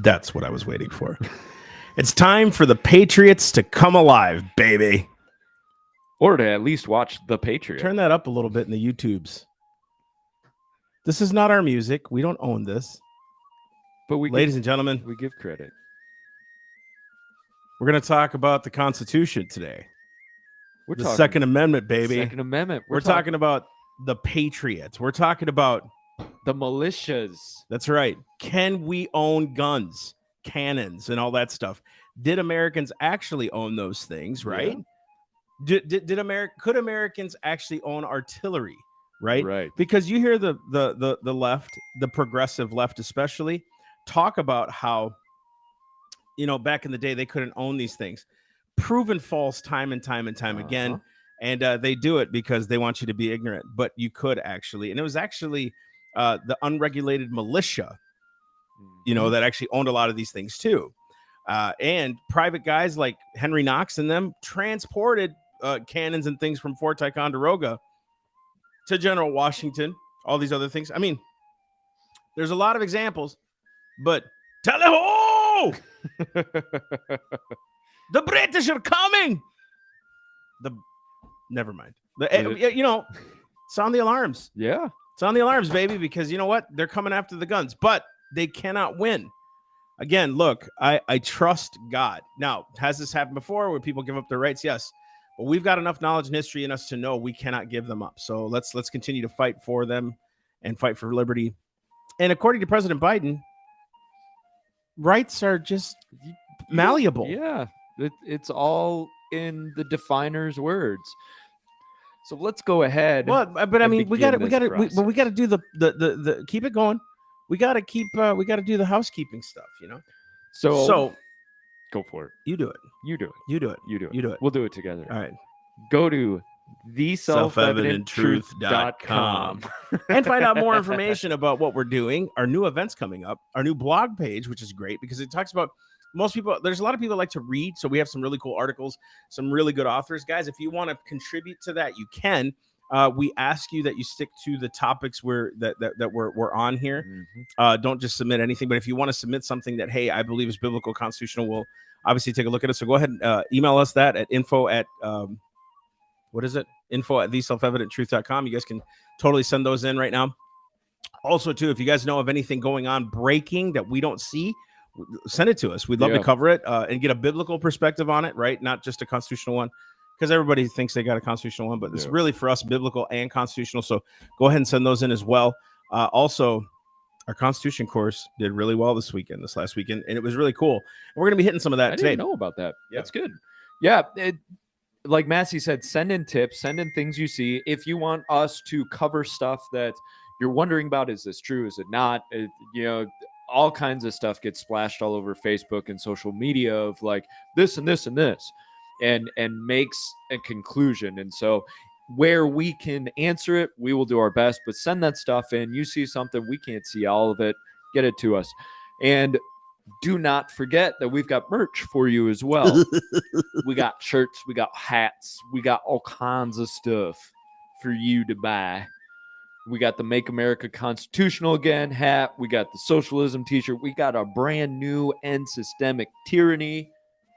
That's what I was waiting for. It's time for the Patriots to come alive, baby. Or to at least watch The Patriot. Turn that up a little bit in the YouTubes. This is not our music. We don't own this. But ladies and gentlemen, we give credit. We're going to talk about the Constitution today. We're the talking Second Amendment, baby. Second Amendment. We're talking about the Patriots. We're talking about the militias. That's right. Can we own guns, cannons, and all that stuff? Did Americans actually own those things, right? Yeah. Could Americans actually own artillery, right? Right. Because you hear the left, the progressive left especially, talk about how, you know, back in the day they couldn't own these things. Proven false time and time again. And they do it because they want you to be ignorant. But you could actually. And it was actually the unregulated militia, you know, that actually owned a lot of these things too. And private guys like Henry Knox and them transported cannons and things from Fort Ticonderoga to General Washington, all these other things. I mean, there's a lot of examples, but tally-ho! The British are coming. Never mind. You know, sound the alarms. Yeah. Sound the alarms, baby, because you know what? They're coming after the guns, but they cannot win. Again, look, I trust God. Now, has this happened before where people give up their rights? Yes. But we've got enough knowledge and history in us to know we cannot give them up. So let's continue to fight for them and fight for liberty. And according to President Biden, rights are just malleable. Yeah. It's all in the definer's words. So let's go ahead. Well, but I mean, we got to do the keep it going. We got to do the housekeeping stuff, you know. So go for it. You do it. You do it. You do it. You do it. You do it. We'll do it together. All right. Go to theselfevidenttruth.com and find out more information about what we're doing, our new events coming up, our new blog page, which is great because it talks about there's a lot of people that like to read. So we have some really cool articles, some really good authors. Guys, if you want to contribute to that, you can. We ask you that you stick to the topics we're on here. Mm-hmm. Don't just submit anything. But if you want to submit something that, hey, I believe is biblical, constitutional, we'll obviously take a look at it. So go ahead and email us that at info@theselfevidenttruth.com. You guys can totally send those in right now. Also, too, if you guys know of anything going on breaking that we don't see, send it to us. We'd love to cover it and get a biblical perspective on it, right? Not just a constitutional one, because everybody thinks they got a constitutional one, but it's really for us biblical and constitutional. So go ahead and send those in as well. Also, our Constitution course did really well this last weekend, and it was really cool. And we're going to be hitting some of that today. I didn't know about that. Yeah. That's good. Yeah. Like Massey said, send in tips, send in things you see. If you want us to cover stuff that you're wondering about, is this true? Is it not? All kinds of stuff gets splashed all over Facebook and social media of like this and this and this, and makes a conclusion. And so where we can answer it, we will do our best, but send that stuff in. You see something, we can't see all of it, get it to us. And do not forget that we've got merch for you as well. We got shirts, we got hats, we got all kinds of stuff for you to buy. We got the Make America Constitutional Again hat. We got the Socialism t-shirt. We got a brand new End Systemic Tyranny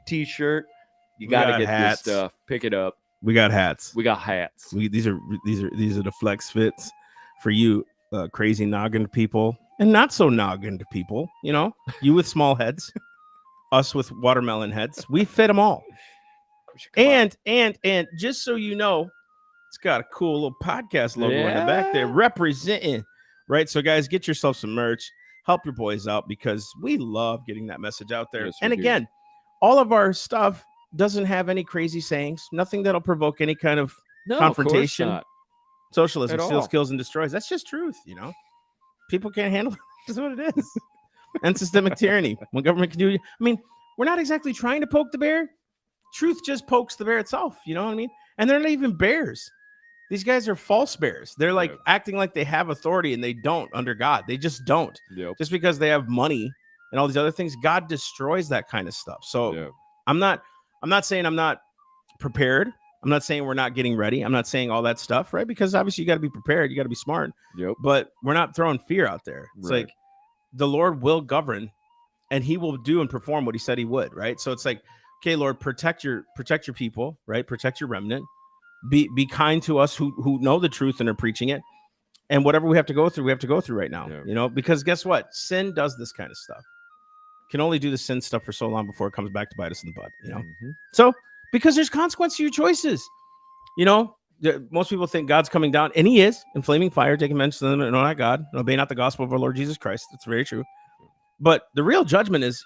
t-shirt. You got to get hats. This stuff. Pick it up. We got hats. We got hats. These are the flex fits for you crazy noggin people and not so noggin people. You know, you with small heads, us with watermelon heads. We fit them all. And just so you know, it's got a cool little podcast logo in the back there representing, right? So, guys, get yourself some merch. Help your boys out because we love getting that message out there. Yes, and again, all of our stuff doesn't have any crazy sayings, nothing that'll provoke any kind of confrontation. Of Socialism steals, kills, and destroys. That's just truth, you know? People can't handle it. That's what it is. And systemic tyranny. When government can do it. I mean, we're not exactly trying to poke the bear. Truth just pokes the bear itself. You know what I mean? And they're not even bears. These guys are false bears. They're like acting like they have authority and they don't under God. They just don't. Yep. Just because they have money and all these other things, God destroys that kind of stuff. So I'm not saying I'm not prepared. I'm not saying we're not getting ready. I'm not saying all that stuff, right? Because obviously you got to be prepared. You got to be smart. Yep. But we're not throwing fear out there. It's like the Lord will govern and he will do and perform what he said he would, right? So it's like, okay, Lord, protect your people, right? Protect your remnant. Be kind to us who know the truth and are preaching it. And whatever we have to go through right now, because guess what? Sin does this kind of stuff. Can only do the sin stuff for so long before it comes back to bite us in the butt, So because there's consequence to your choices, most people think God's coming down, and he is in flaming fire, taking vengeance on them and not God, and obey not the gospel of our Lord Jesus Christ. That's very true. But the real judgment is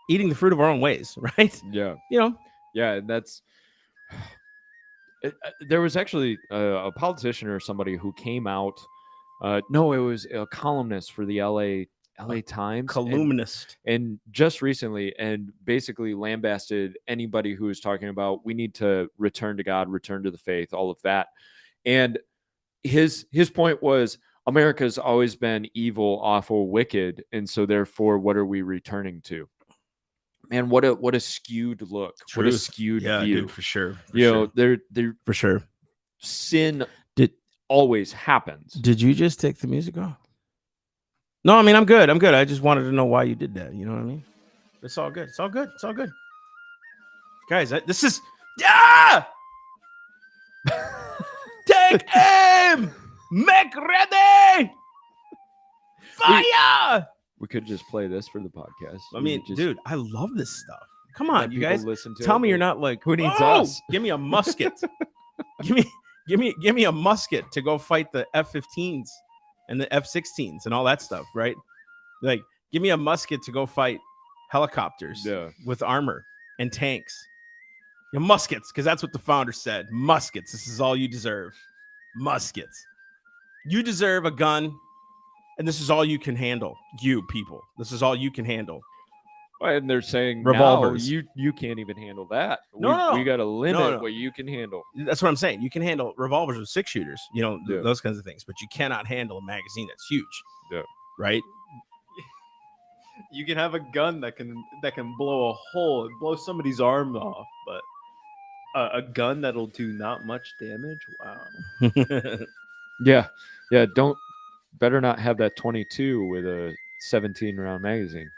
eating the fruit of our own ways, right? Yeah. Yeah, that's there was actually a politician or somebody who came out. No, it was a columnist for the LA Times, columnist, and just recently, and basically lambasted anybody who was talking about we need to return to God, return to the faith, all of that. And his point was America's always been evil, awful, wicked, and so therefore, what are we returning to? Man, what a skewed look. Truth. What a skewed view. Dude, for sure. They're for sure. Sin always happens. Did you just take the music off? No, I mean, I'm good. I just wanted to know why you did that. You know what I mean? It's all good. It's all good. Guys, this is take aim. Make ready. Fire. We could just play this for the podcast. I mean, dude, I love this stuff. Come on, you guys. Listen to Tell me you're not like, who needs us? Give me a musket. give me a musket to go fight the F-15s and the F-16s and all that stuff, right? Like, give me a musket to go fight helicopters with armor and tanks. Muskets, because that's what the founder said. Muskets. This is all you deserve. Muskets. You deserve a gun. And this is all you can handle, you people. This is all you can handle. And they're saying revolvers. You can't even handle that. No. We got to limit what you can handle. That's what I'm saying. You can handle revolvers with 6-shooters, those kinds of things. But you cannot handle a magazine that's huge. Yeah. Right? You can have a gun that can blow a hole, blow somebody's arm off, but a gun that'll do not much damage. Wow. Yeah. Better not have that 22 with a 17-round magazine.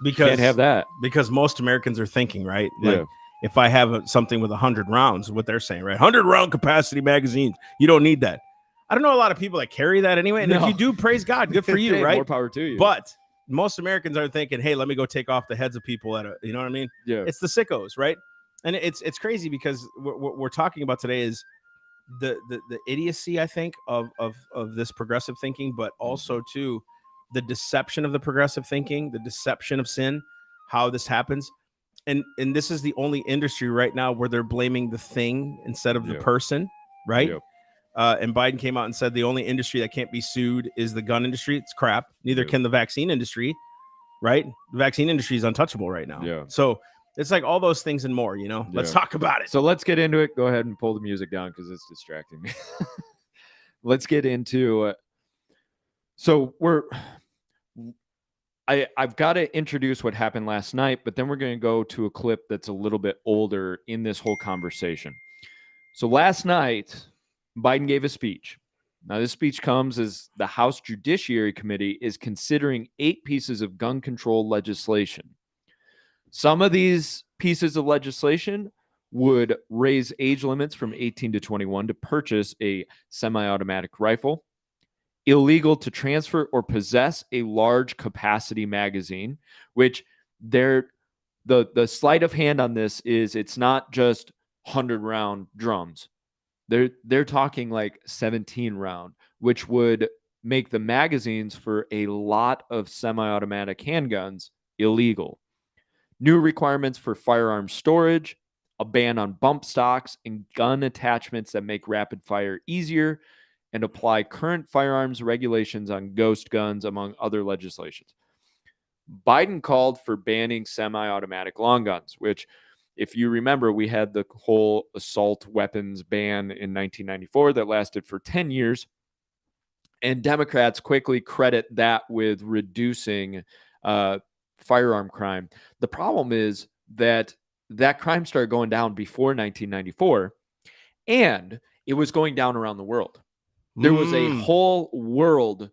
Because can't have that. Because most Americans are thinking, right? Like, if I have something with 100 rounds, what they're saying, right? 100-round capacity magazines. You don't need that. I don't know a lot of people that carry that anyway. And if you do, praise God, good for you, hey, right? More power to you. But most Americans are thinking, hey, let me go take off the heads of people you know what I mean? Yeah. It's the sickos, right? And it's crazy because what we're talking about today is the idiocy, I think, of this progressive thinking, but also too the deception of the progressive thinking, the deception of sin, how this happens. And this is the only industry right now where they're blaming the thing instead of the person, right? Yep. And Biden came out and said the only industry that can't be sued is the gun industry. It's crap. Neither can the vaccine industry, right? The vaccine industry is untouchable right now. Yeah. So it's like all those things and more, Let's talk about it. So let's get into it. Go ahead and pull the music down because it's distracting me. Let's get into so I've got to introduce what happened last night, but then we're going to go to a clip that's a little bit older in this whole conversation. So last night, Biden gave a speech. Now, this speech comes as the House Judiciary Committee is considering 8 pieces of gun control legislation. Some of these pieces of legislation would raise age limits from 18 to 21 to purchase a semi-automatic rifle, illegal to transfer or possess a large capacity magazine, which the sleight of hand on this is it's not just 100-round drums. They're talking like 17-round, which would make the magazines for a lot of semi-automatic handguns illegal. New requirements for firearm storage, a ban on bump stocks and gun attachments that make rapid fire easier, and apply current firearms regulations on ghost guns, among other legislations. Biden called for banning semi-automatic long guns, which, if you remember, we had the whole assault weapons ban in 1994 that lasted for 10 years. And Democrats quickly credit that with reducing firearm crime. The problem is that crime started going down before 1994, and it was going down around the world. There was a whole world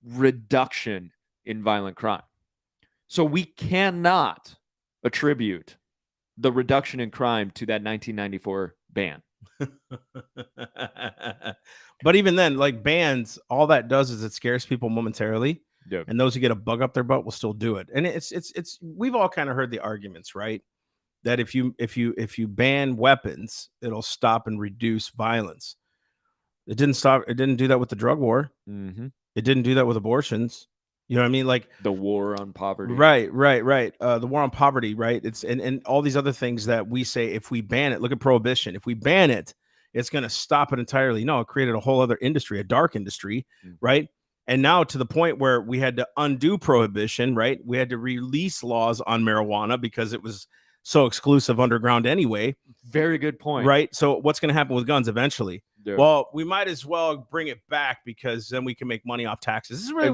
reduction in violent crime. So we cannot attribute the reduction in crime to that 1994 ban. But even then, like bans, all that does is it scares people momentarily, Yeah. and those who get a bug up their butt will still do it. And it's we've all kind of heard the arguments, right? That if you ban weapons, it'll stop and reduce violence. It didn't stop. It didn't do that with the drug war. Mm-hmm. It didn't do that with abortions. You know what I mean? Like The war on poverty. right. The war on poverty, right? It's and all these other things that we say if we ban it, look at prohibition. If we ban it, it's going to stop it entirely. No, it created a whole other industry, a dark industry, right? And now to the point where we had to undo prohibition, right? We had to release laws on marijuana because it was so exclusive underground anyway. Very good point. Right. So what's going to happen with guns eventually? Yeah. Well, we might as well bring it back because then we can make money off taxes. This is really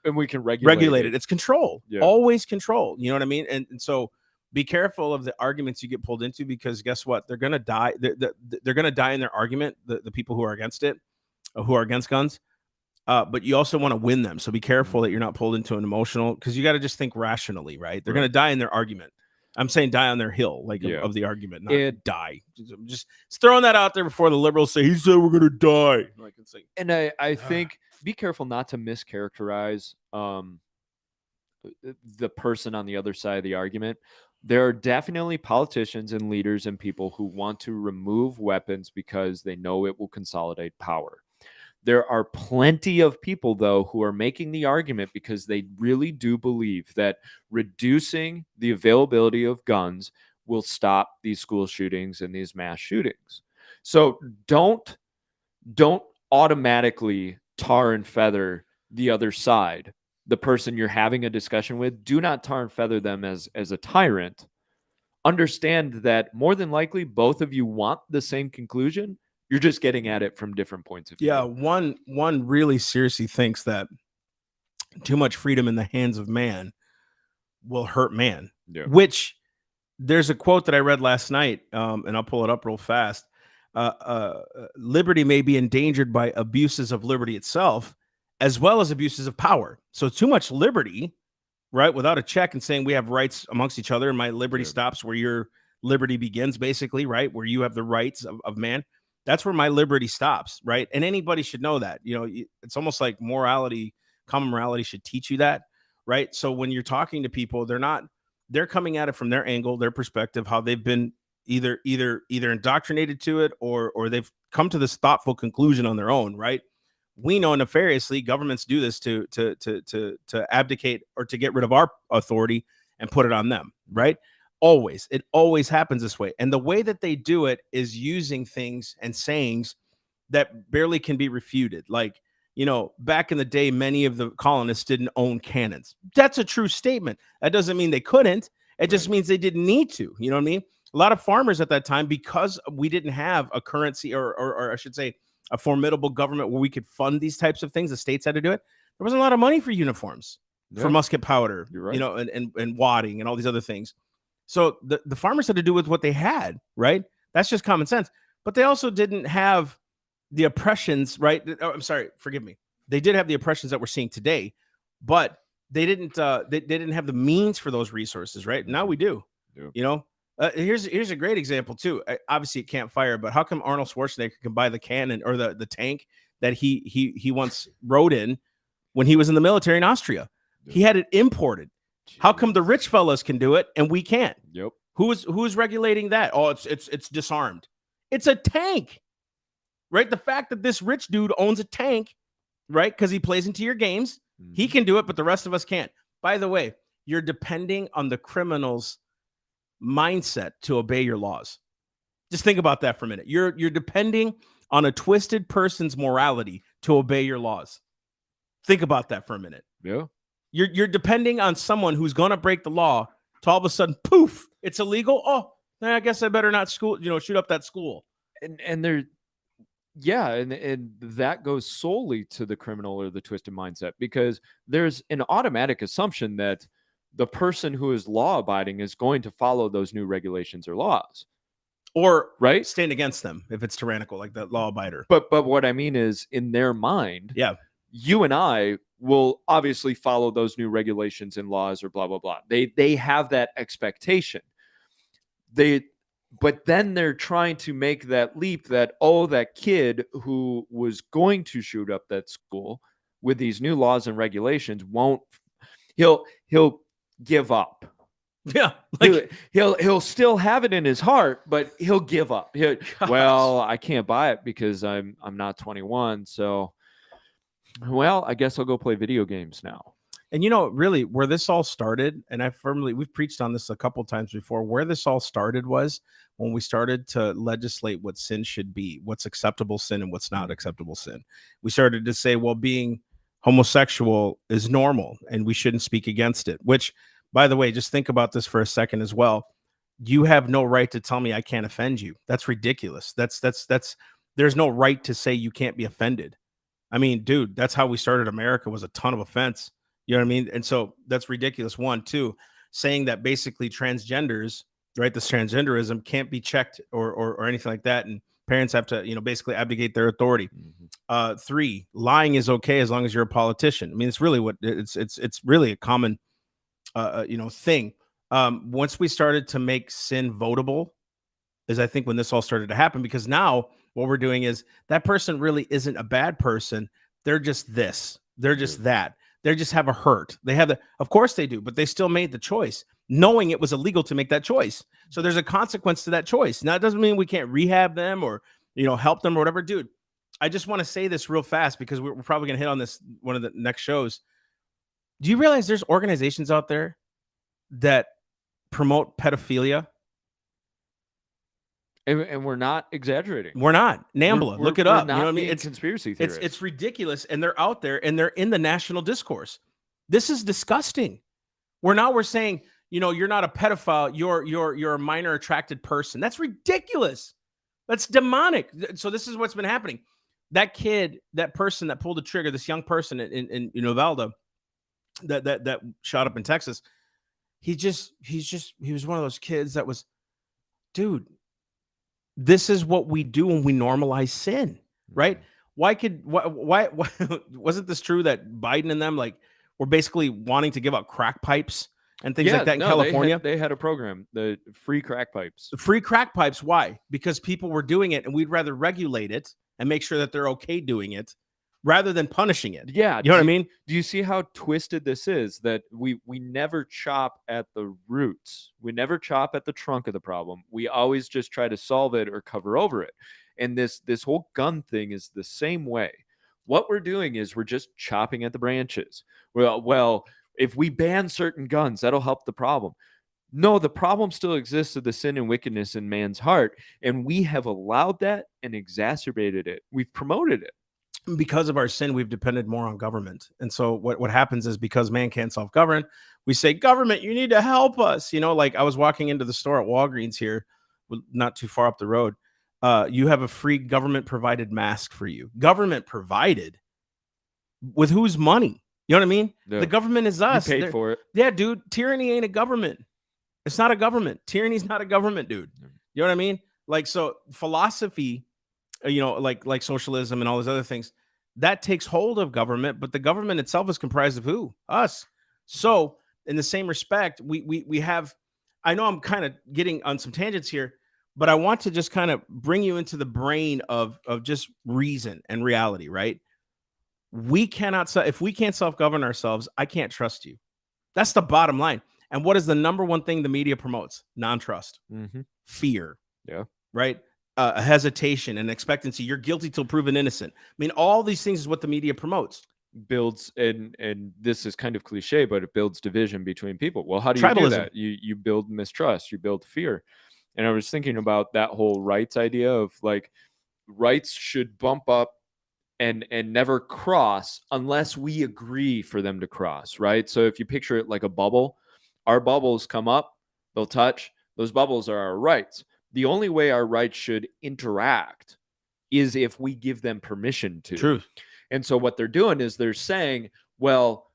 and we can regulate it. It's control, always control. You know what I mean? And so be careful of the arguments you get pulled into because guess what? They're going to die. They're going to die in their argument. The people who are against it, who are against guns. But you also want to win them. So be careful that you're not pulled into an emotional because you got to just think rationally, right? They're going to die in their argument. I'm saying die on their hill, like of the argument, not die. Just throwing that out there before the liberals say he said we're gonna die. Like it's like, and I think be careful not to mischaracterize the person on the other side of the argument. There are definitely politicians and leaders and people who want to remove weapons because they know it will consolidate power. There are plenty of people, though, who are making the argument because they really do believe that reducing the availability of guns will stop these school shootings and these mass shootings. So don't automatically tar and feather the other side, the person you're having a discussion with. Do not tar and feather them as a tyrant. Understand that more than likely both of you want the same conclusion. You're just getting at it from different points of view. Yeah, one really seriously thinks that too much freedom in the hands of man will hurt man. Yeah. Which there's a quote that I read last night, and I'll pull it up real fast. Liberty may be endangered by abuses of liberty itself, as well as abuses of power. So too much liberty, right, without a check and saying we have rights amongst each other, and my liberty stops where your liberty begins, basically, right, where you have the rights of man. That's where my liberty stops, right? And anybody should know that. You know, it's almost like morality, common morality should teach you that, right? So when you're talking to people, they're coming at it from their angle, their perspective, how they've been either indoctrinated to it or they've come to this thoughtful conclusion on their own, right? We know nefariously governments do this to abdicate or to get rid of our authority and put it on them, right? It always happens this way. And the way that they do it is using things and sayings that barely can be refuted. Like, you know, back in the day, many of the colonists didn't own cannons. That's a true statement. That doesn't mean they couldn't. It just means they didn't need to. You know what I mean? A lot of farmers at that time, because we didn't have a currency or I should say a formidable government where we could fund these types of things, the states had to do it. There wasn't a lot of money for uniforms, for musket powder, you know, and wadding and all these other things. So the farmers had to do with what they had, right? That's just common sense. But they also didn't have the oppressions, right? Oh, I'm sorry, forgive me. They did have the oppressions that we're seeing today, but they didn't. They didn't have the means for those resources, right? Now we do. Yeah. You know, here's a great example too. Obviously, it can't fire, but how come Arnold Schwarzenegger can buy the cannon or the tank that he once rode in when he was in the military in Austria? Yeah. He had it imported. How come the rich fellas can do it and we can't? Yep. Who's regulating that? Oh, it's disarmed. It's a tank, right? The fact that this rich dude owns a tank, right? Because he plays into your games, he can do it, but the rest of us can't. By the way, you're depending on the criminal's mindset to obey your laws. Just think about that for a minute. You're depending on a twisted person's morality to obey your laws. Think about that for a minute. Yeah. You're depending on someone who's going to break the law to all of a sudden, poof, it's illegal. Oh, I guess I better not shoot up that school. And there, yeah, and that goes solely to the criminal or the twisted mindset, because there's an automatic assumption that the person who is law abiding is going to follow those new regulations or laws, or right, stand against them if it's tyrannical, like the law abider. But what I mean is, in their mind, yeah, you and I will obviously follow those new regulations and laws or blah, blah, blah. They have that expectation. But then they're trying to make that leap that, oh, that kid who was going to shoot up that school with these new laws and regulations he'll give up. Yeah, like He'll still have it in his heart, but he'll give up. Well, I can't buy it because I'm not 21, so well, I guess I'll go play video games now. And really where this all started, and we've preached on this a couple times before, where this all started was when we started to legislate what sin should be, what's acceptable sin and what's not acceptable sin. We started to say, well, being homosexual is normal and we shouldn't speak against it, which, by the way, just think about this for a second as well. You have no right to tell me I can't offend you. That's ridiculous. There's no right to say you can't be offended. I mean, dude, that's how we started America, was a ton of offense. You know what I mean? And so that's ridiculous. One, two, saying that basically transgenders, right, this transgenderism can't be checked or anything like that. And parents have to, basically abdicate their authority. Mm-hmm. Three, lying is okay as long as you're a politician. I mean, it's really it's really a common, thing. Once we started to make sin votable is, I think, when this all started to happen, because now what we're doing is that person really isn't a bad person. They're just this, they're just that. They just have a hurt. They have of course they do, but they still made the choice knowing it was illegal to make that choice. So there's a consequence to that choice. Now, it doesn't mean we can't rehab them or, help them or whatever. Dude, I just want to say this real fast because we're probably going to hit on this one of the next shows. Do you realize there's organizations out there that promote pedophilia? And we're not exaggerating. We're not. NAMBLA, look it up. Not, you know what I mean? It's conspiracy theories. It's ridiculous, and they're out there, and they're in the national discourse. This is disgusting. We're saying, you're not a pedophile. You're a minor attracted person. That's ridiculous. That's demonic. So this is what's been happening. That kid, that person that pulled the trigger, this young person in Uvalde that shot up in Texas. He was one of those kids that was, dude. This is what we do when we normalize sin, right? Why wasn't this true that Biden and them were basically wanting to give out crack pipes and things like that in California? They had a program, the free crack pipes. Free crack pipes. Why? Because people were doing it, and we'd rather regulate it and make sure that they're okay doing it rather than punishing it. Yeah. You know what I mean? Do you see how twisted this is? That we never chop at the roots. We never chop at the trunk of the problem. We always just try to solve it or cover over it. And this whole gun thing is the same way. What we're doing is we're just chopping at the branches. Well, if we ban certain guns, that'll help the problem. No, the problem still exists of the sin and wickedness in man's heart. And we have allowed that and exacerbated it. We've promoted it. Because of our sin, we've depended more on government. And so what happens is, because man can't self-govern, we say, government, you need to help us. I was walking into the store at Walgreens here, not too far up the road. You have a free government provided mask for you. Government provided? With whose money? You know what I mean? Yeah. The government is us. You paid for it. Yeah, dude. Tyranny ain't a government. It's not a government. Tyranny's not a government, dude. You know what I mean? So philosophy, like socialism and all those other things, that takes hold of government, but the government itself is comprised of who? Us. So in the same respect, we have, I know I'm kind of getting on some tangents here, but I want to just kind of bring you into the brain of just reason and reality, right? We cannot, if we can't self-govern ourselves, I can't trust you. That's the bottom line. And what is the number one thing the media promotes? Non-trust, fear. Yeah. Right. A hesitation and expectancy. You're guilty till proven innocent. I mean, all these things is what the media promotes. Builds, and this is kind of cliche, but it builds division between people. Well, how do you do that? You build mistrust, you build fear. And I was thinking about that whole rights idea of rights should bump up and never cross unless we agree for them to cross, right? So if you picture it like a bubble, our bubbles come up, they'll touch, those bubbles are our rights. The only way our rights should interact is if we give them permission to. True. And so what they're doing is they're saying, well,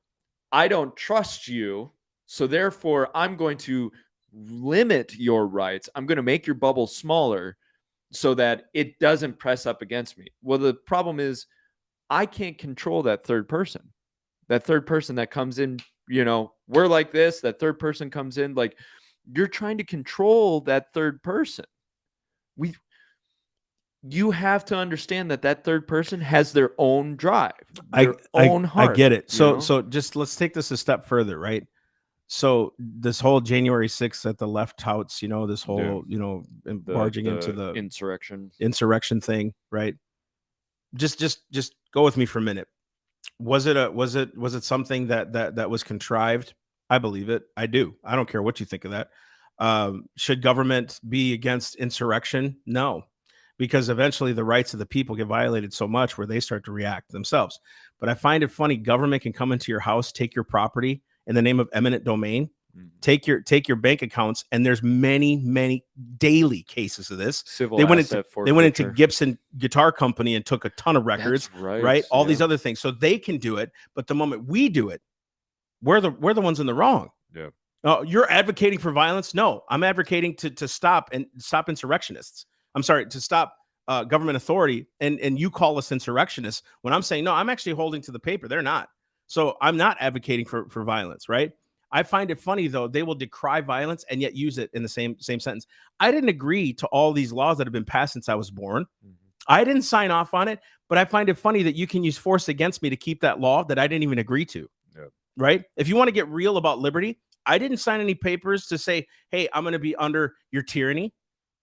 I don't trust you, so therefore I'm going to limit your rights. I'm going to make your bubble smaller so that it doesn't press up against me. Well, the problem is I can't control that third person. That third person that comes in, we're like this, that third person comes in, like you're trying to control that third person. You have to understand that third person has their own drive, their own heart. I get it. you know? So just let's take this a step further, right? So this whole January 6th that the left touts, this whole, barging into the insurrection thing, right? Just go with me for a minute. Was it something that was contrived? I believe it. I do. I don't care what you think of that. Should government be against insurrection? No, because eventually the rights of the people get violated so much where they start to react themselves. But I find it funny, government can come into your house, take your property in the name of eminent domain, take your bank accounts, and there's many daily cases of this. They went into Gibson Guitar Company and took a ton of records, right? All these other things. So they can do it, but the moment we do it, we're the ones in the wrong. Yeah. You're advocating for violence? No, I'm advocating to stop insurrectionists. I'm sorry, to stop government authority, and you call us insurrectionists when I'm saying, no, I'm actually holding to the paper. They're not. So I'm not advocating for violence, right? I find it funny, though, they will decry violence and yet use it in the same sentence. I didn't agree to all these laws that have been passed since I was born. I didn't sign off on it, but I find it funny that you can use force against me to keep that law that I didn't even agree to, right? If you want to get real about liberty, I didn't sign any papers to say, hey, I'm going to be under your tyranny.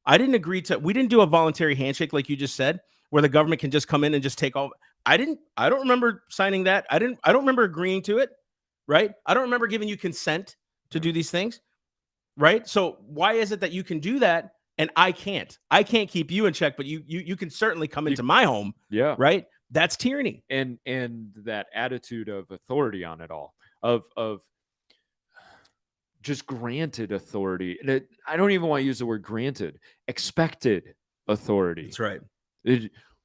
I didn't agree to, we didn't do a voluntary handshake like you just said, where the government can just come in and just take all. I don't remember signing that. I don't remember agreeing to it, right? I don't remember giving you consent to do these things, right? So why is it that you can do that and I can't? I can't keep you in check, but you can certainly come into my home, right? That's tyranny. And that attitude of authority on it all, of just granted authority. I don't even want to use the word granted, expected authority. That's right.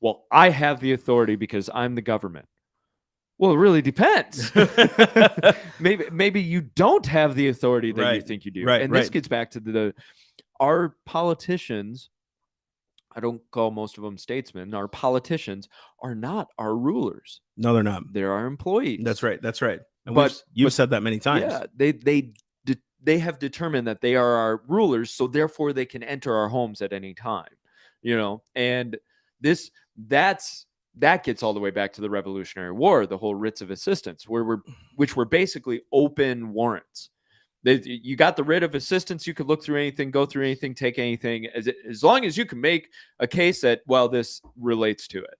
Well, I have the authority because I'm the government. Well, it really depends. maybe you don't have the authority that you think you do. Right, and this gets back to our politicians. I don't call most of them statesmen. Our politicians are not our rulers. No, they're not. They're our employees. That's right. And you've said that many times. Yeah, they have determined that they are our rulers, so therefore they can enter our homes at any time. And that gets all the way back to the Revolutionary War, the whole writs of assistance, which were basically open warrants. You got the writ of assistance, you could look through anything, go through anything, take anything, as long as you can make a case that, well, this relates to it.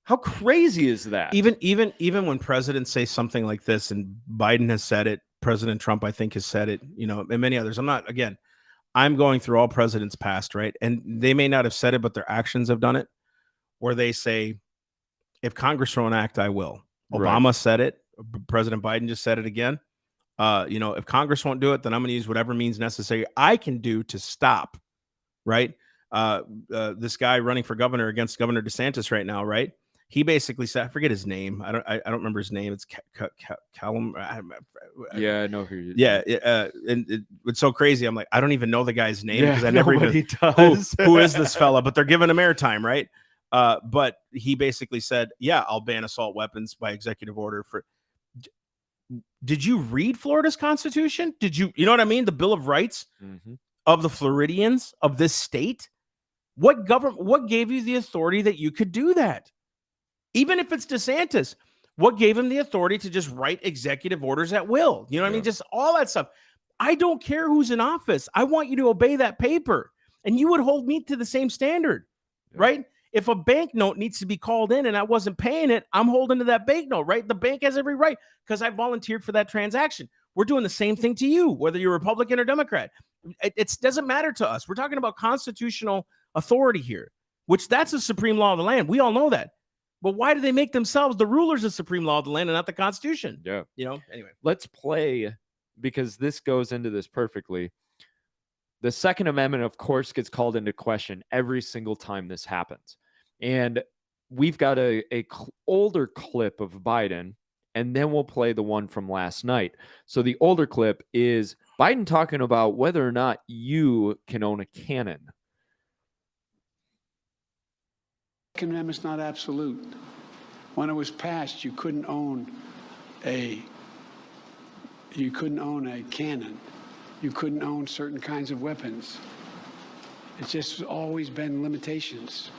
How crazy is that? Even when presidents say something like this, and Biden has said it, President Trump, I think, has said it, and many others. I'm going through all presidents past, right? And they may not have said it, but their actions have done it, where they say, if Congress won't act, I will. Obama said it. President Biden just said it again. If Congress won't do it, then I'm going to use whatever means necessary I can do to stop, right? This guy running for governor against Governor DeSantis right now, right? He basically said, I forget his name. I don't remember his name. It's Callum. Yeah, I know who you. Yeah, and it's so crazy. I'm like, I don't even know the guy's name because I never even does. who is this fella? But they're giving him airtime, right? But he basically said, yeah, I'll ban assault weapons by executive order. Did you read Florida's Constitution? You know what I mean? The Bill of Rights of the Floridians of this state. What gave you the authority that you could do that? Even if it's DeSantis, what gave him the authority to just write executive orders at will? You know what I mean? Just all that stuff. I don't care who's in office. I want you to obey that paper. And you would hold me to the same standard, right? If a bank note needs to be called in and I wasn't paying it, I'm holding to that bank note, right? The bank has every right because I volunteered for that transaction. We're doing the same thing to you, whether you're Republican or Democrat. It doesn't matter to us. We're talking about constitutional authority here, which that's the supreme law of the land. We all know that. But why do they make themselves the rulers of supreme law of the land and not the Constitution? Yeah. Anyway. Let's play, because this goes into this perfectly. The Second Amendment, of course, gets called into question every single time this happens. And we've got a older clip of Biden, and then we'll play the one from last night. So the older clip is Biden talking about whether or not you can own a cannon. Second Amendment's not absolute. When it was passed, you couldn't own a cannon. You couldn't own certain kinds of weapons. It's just always been limitations.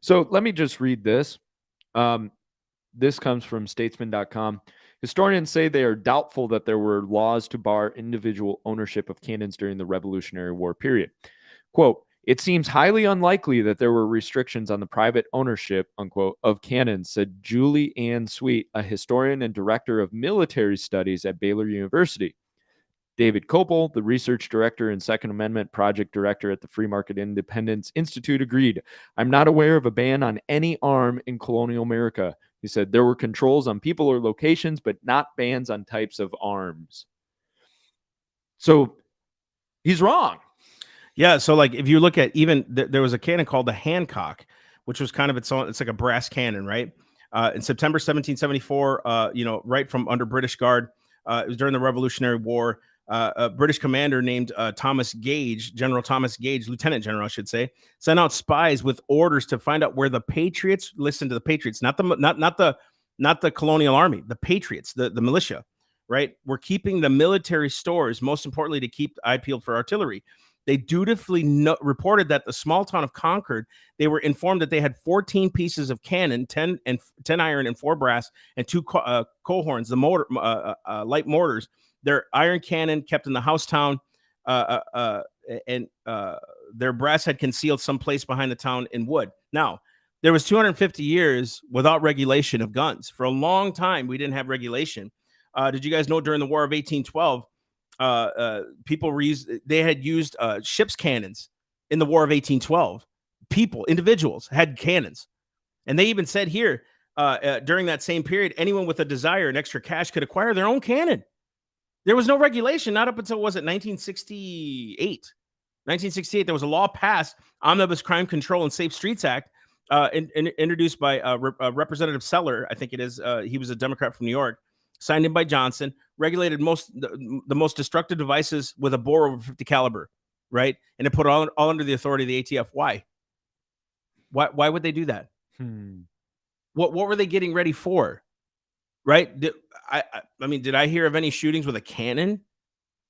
So let me just read this. This comes from statesman.com. Historians say they are doubtful that there were laws to bar individual ownership of cannons during the Revolutionary War period. Quote, it seems highly unlikely that there were restrictions on the private ownership, unquote, of cannons, said Julie Ann Sweet, a historian and director of military studies at Baylor University. David Kopel, the research director and Second Amendment project director at the Free Market Independence Institute, agreed. I'm not aware of a ban on any arm in colonial America. He said there were controls on people or locations, but not bans on types of arms. So he's wrong. Yeah, so like if you look at even there was a cannon called the Hancock, which was kind of its own. It's like a brass cannon, right? In September 1774, right from under British guard. It was during the Revolutionary War. A British commander named Thomas Gage, General Thomas Gage, Lieutenant General, I should say, sent out spies with orders to find out where the Patriots. Listen to the Patriots, not the colonial army, the Patriots, the militia, right? We're keeping the military stores, most importantly, to keep the eye peeled for artillery. They dutifully reported that the small town of Concord, they were informed that they had 14 pieces of cannon, 10 iron and 4 brass, and 2 cohorns, the light mortars. Their iron cannon kept in the house town, and their brass had concealed someplace behind the town in wood. Now, there was 250 years without regulation of guns. For a long time, we didn't have regulation. Did you guys know during the War of 1812, people they had used ships' cannons in the War of 1812. Individuals had cannons, and they even said here during that same period, anyone with a desire and extra cash could acquire their own cannon. There was no regulation, not up until, was it 1968? 1968, there was a law passed, Omnibus Crime Control and Safe Streets Act, introduced by Representative Seller, I think it is. He was a Democrat from New York, signed in by Johnson, regulated the most destructive devices with a bore over 50 caliber, right? And it put all under the authority of the ATF. Why? Why would they do that? What were they getting ready for? Right? I mean, did I hear of any shootings with a cannon?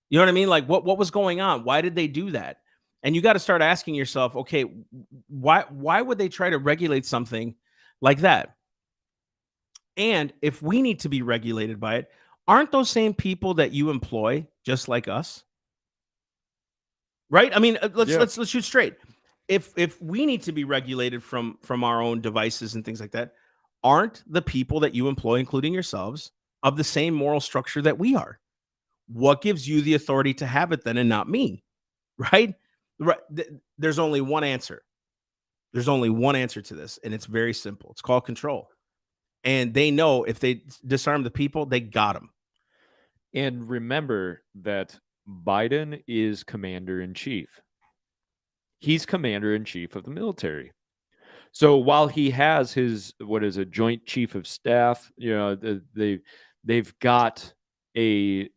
You know what I mean? Like, what was going on? Why did they do that? And you got to start asking yourself, okay, why would they try to regulate something like that? And if we need to be regulated by it, aren't those same people that you employ just like us? Right? I mean, let's shoot straight. If we need to be regulated from our own devices and things like that, aren't the people that you employ, including yourselves, of the same moral structure that we are? What gives you the authority to have it then and not me? Right? There's only one answer. There's only one answer to this, and it's very simple. It's called control. And they know if they disarm the people, they got them. And remember that Biden is commander-in-chief. He's commander-in-chief of the military. So while he has his, joint chief of staff, they've got a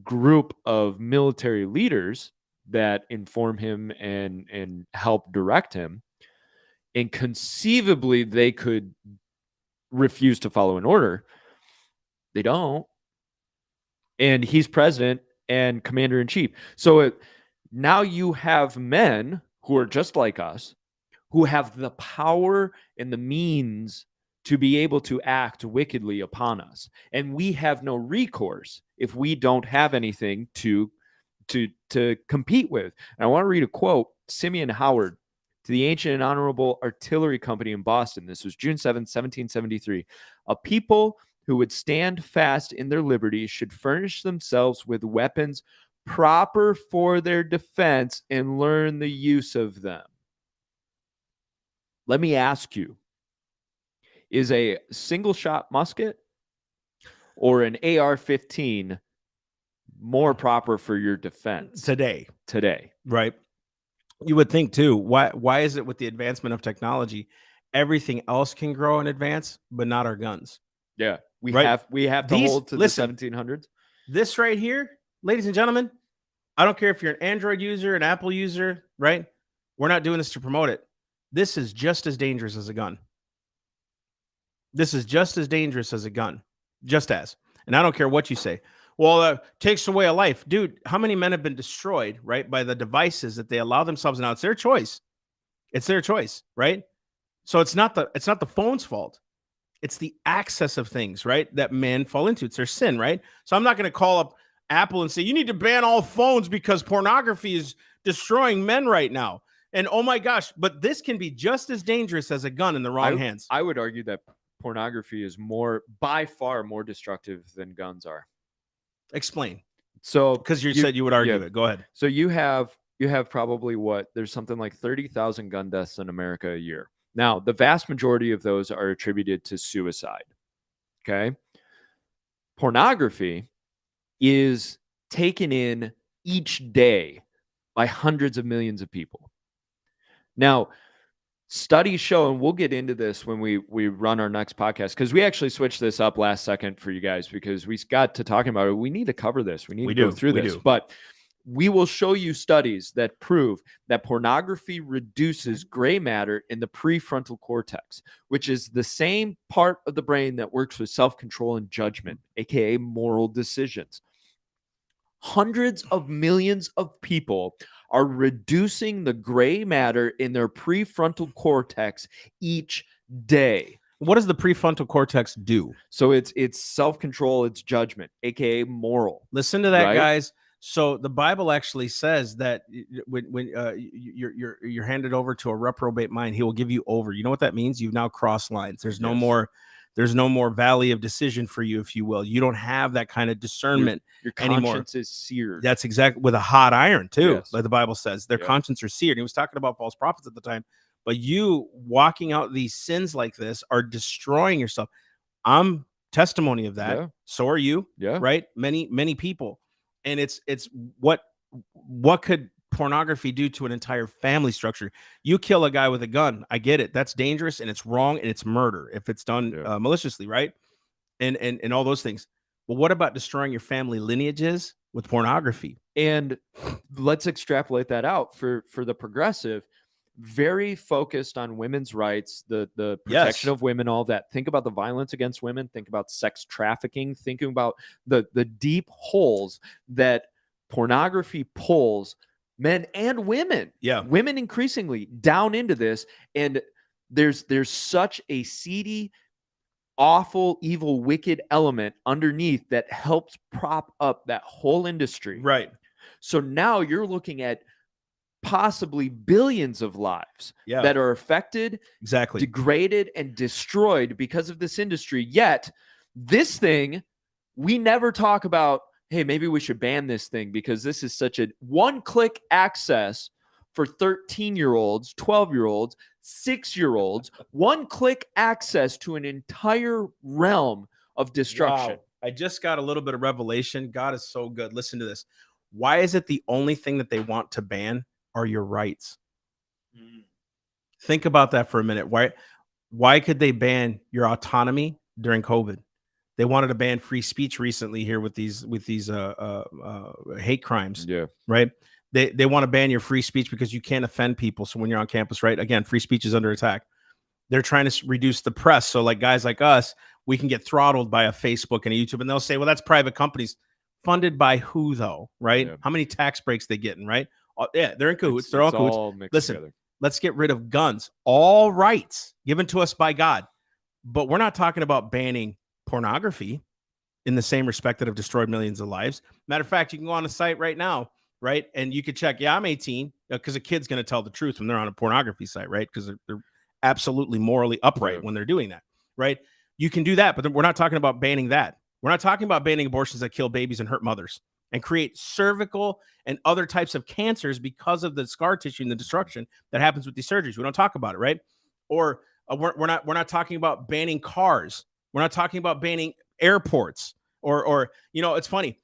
group of military leaders that inform him and help direct him. And conceivably, they could refuse to follow an order. They don't. And he's president and commander-in-chief. So now you have men who are just like us, who have the power and the means to be able to act wickedly upon us. And we have no recourse if we don't have anything to compete with. And I want to read a quote, Simeon Howard, to the Ancient and Honorable Artillery Company in Boston. This was June 7th, 1773. A people who would stand fast in their liberty should furnish themselves with weapons proper for their defense and learn the use of them. Let me ask you, is a single shot musket or an AR-15 more proper for your defense Today? Right. You would think too. Why is it with the advancement of technology, everything else can grow and advance, but not our guns? Yeah. We have to hold to the 1700s. This right here, ladies and gentlemen, I don't care if you're an Android user, an Apple user, right? We're not doing this to promote it. This is just as dangerous as a gun. This is just as dangerous as a gun, just as. And I don't care what you say. Well, takes away a life, dude. How many men have been destroyed, right, by the devices that they allow themselves? Now it's their choice. It's their choice, right? So it's not the phone's fault. It's the access of things, right, that men fall into. It's their sin, right? So I'm not going to call up Apple and say you need to ban all phones because pornography is destroying men right now. And oh my gosh, but this can be just as dangerous as a gun in the wrong hands. I would argue that pornography is by far more destructive than guns are. Explain. So, because you said you would argue it. Go ahead. So you have probably there's something like 30,000 gun deaths in America a year. Now, the vast majority of those are attributed to suicide. Okay. Pornography is taken in each day by hundreds of millions of people. Now, studies show, and we'll get into this when we run our next podcast, because we actually switched this up last second for you guys because we got to talking about it. We need to cover this. We need to go through this. But we will show you studies that prove that pornography reduces gray matter in the prefrontal cortex, which is the same part of the brain that works with self-control and judgment, aka moral decisions. Hundreds of millions of people are reducing the gray matter in their prefrontal cortex each day. What does the prefrontal cortex do? So it's self-control, it's judgment, aka moral. Listen to that, right? Guys. So the Bible actually says that when you're handed over to a reprobate mind, he will give you over. You know what that means? You've now crossed lines. There's no more. There's no more valley of decision for you, if you will. You don't have that kind of discernment your anymore. Conscience is seared. That's exactly, with a hot iron too, like the Bible says. Their conscience are seared. He was talking about false prophets at the time. But you walking out these sins like this are destroying yourself. I'm testimony of that. So are you. Right? Many people. And it's what could pornography do to an entire family structure? You kill a guy with a gun, I get it, that's dangerous and it's wrong and it's murder if it's done maliciously, right? And all those things. But what about destroying your family lineages with pornography? And let's extrapolate that out for the progressive, very focused on women's rights, the protection of women, all that. Think about the violence against women, think about sex trafficking, thinking about the deep holes that pornography pulls men and women, women increasingly down into this. And there's such a seedy, awful, evil, wicked element underneath that helps prop up that whole industry. Right. So now you're looking at possibly billions of lives that are affected, degraded, and destroyed because of this industry. Yet this thing, we never talk about, hey, maybe we should ban this thing because this is such a one-click access for 13-year-olds, 12-year-olds, 6-year-olds, one-click access to an entire realm of destruction. Wow. I just got a little bit of revelation. God is so good. Listen to this. Why is it the only thing that they want to ban are your rights? Think about that for a minute. Why could they ban your autonomy during COVID? They wanted to ban free speech recently here with these hate crimes. Right. They want to ban your free speech because you can't offend people. So when you're on campus, right, again, free speech is under attack. They're trying to reduce the press. So like guys like us, we can get throttled by a Facebook and a YouTube, and they'll say, well, that's private companies. Funded by who though? Right. How many tax breaks they getting? Right. They're in cahoots. They're all cahoots. Listen, together. Let's get rid of guns. All rights given to us by God. But we're not talking about banning pornography in the same respect that have destroyed millions of lives. Matter of fact, you can go on a site right now, right? And you could check, I'm 18, because a kid's going to tell the truth when they're on a pornography site, right? Because they're absolutely morally upright when they're doing that, right? You can do that, but we're not talking about banning that. We're not talking about banning abortions that kill babies and hurt mothers and create cervical and other types of cancers because of the scar tissue and the destruction that happens with these surgeries. We don't talk about it, right? Or we're not talking about banning cars. We're not talking about banning airports or it's funny.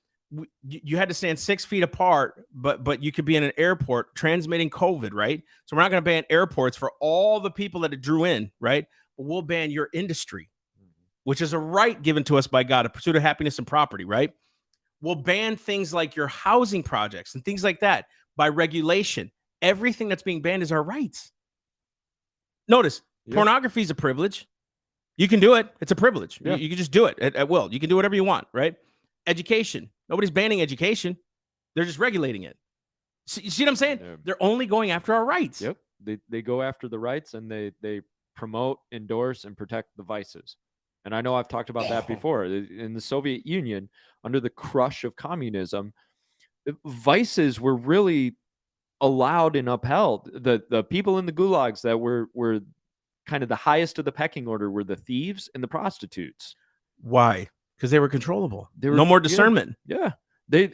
You had to stand 6 feet apart, but you could be in an airport transmitting COVID, right? So we're not going to ban airports for all the people that it drew in, right? But we'll ban your industry, which is a right given to us by God, a pursuit of happiness and property, right? We'll ban things like your housing projects and things like that by regulation. Everything that's being banned is our rights. Notice, pornography is a privilege. You can do it. It's a privilege. Yeah. You can just do it at will. You can do whatever you want, right? Education. Nobody's banning education. They're just regulating it. You see what I'm saying? Yeah. They're only going after our rights. Yep. They go after the rights, and they promote, endorse, and protect the vices. And I know I've talked about that before. In the Soviet Union, under the crush of communism, the vices were really allowed and upheld. The people in the gulags that were kind of the highest of the pecking order were the thieves and the prostitutes. Why? Because they were controllable. They were, no more discernment. Yeah. They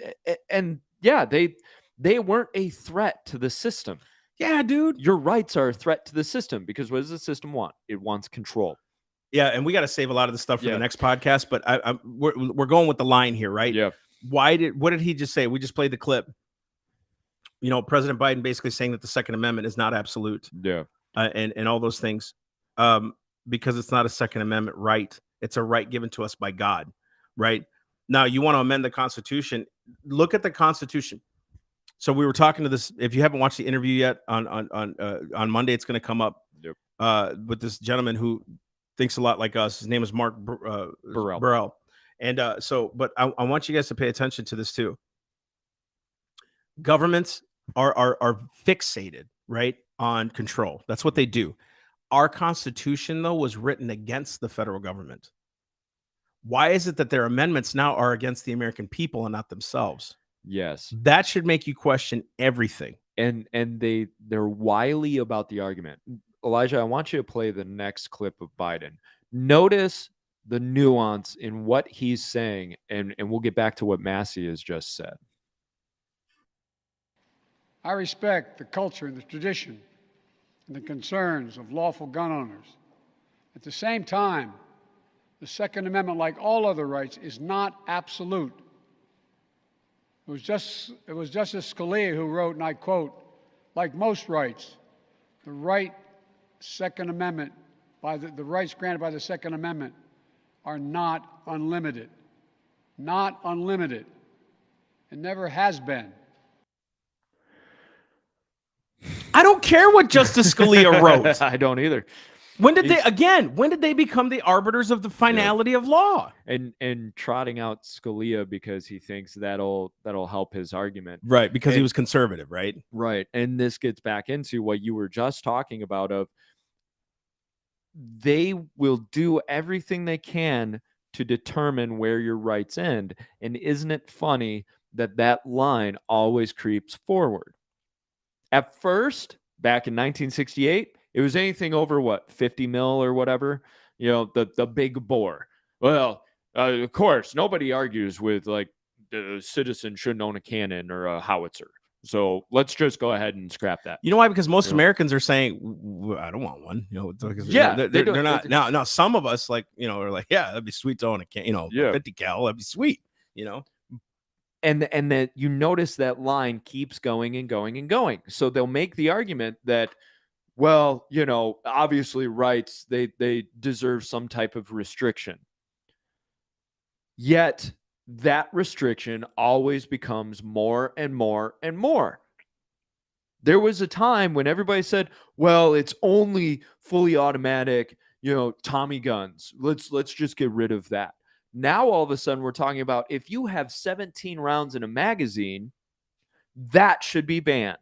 weren't a threat to the system. Yeah, dude. Your rights are a threat to the system because what does the system want? It wants control. Yeah, and we got to save a lot of the stuff for Yeah. the next podcast, but we're going with the line here, right? Yeah. What did he just say? We just played the clip. You know, President Biden basically saying that the Second Amendment is not absolute, Yeah. and all those things, because it's not a Second Amendment right. It's a right given to us by God, right? Now, you want to amend the Constitution? Look at the Constitution. So we were talking to this. If you haven't watched the interview yet on Monday, it's going to come up. Yep. With this gentleman who thinks a lot like us. His name is Mark Burrell. And but I want you guys to pay attention to this too. Governments are fixated, right, on control. That's what they do. Our Constitution, though, was written against the federal government. Why is it that their amendments now are against the American people and not themselves? Yes. That should make you question everything. And they're wily about the argument. Elijah, I want you to play the next clip of Biden. Notice the nuance in what he's saying, and we'll get back to what Massey has just said. I respect the culture and the tradition and the concerns of lawful gun owners. At the same time, the Second Amendment, like all other rights, is not absolute. It was Justice Scalia who wrote, and I quote, "Like most rights, the rights granted by the Second Amendment are not unlimited. Not unlimited. It never has been." I don't care what Justice Scalia wrote. I don't either. When did they become the arbiters of the finality of law? And trotting out Scalia because he thinks that'll help his argument. Right, because he was conservative, right? Right. And this gets back into what you were just talking about of they will do everything they can to determine where your rights end. And isn't it funny that line always creeps forward? At first, back in 1968, it was anything over what, 50 mil or whatever, you know, the big bore. Well, of course, nobody argues with like the citizen shouldn't own a cannon or a howitzer. So let's just go ahead and scrap that. You know why? Because most Americans are saying, I don't want one. You know, they're not. Now, some of us are like, yeah, that'd be sweet to own a can. 50 cal, that'd be sweet. And that you notice that line keeps going and going and going. So they'll make the argument that, well, obviously rights, they deserve some type of restriction. Yet that restriction always becomes more and more and more. There was a time when everybody said, well, it's only fully automatic, Tommy guns. Let's just get rid of that. Now, all of a sudden, we're talking about if you have 17 rounds in a magazine, that should be banned.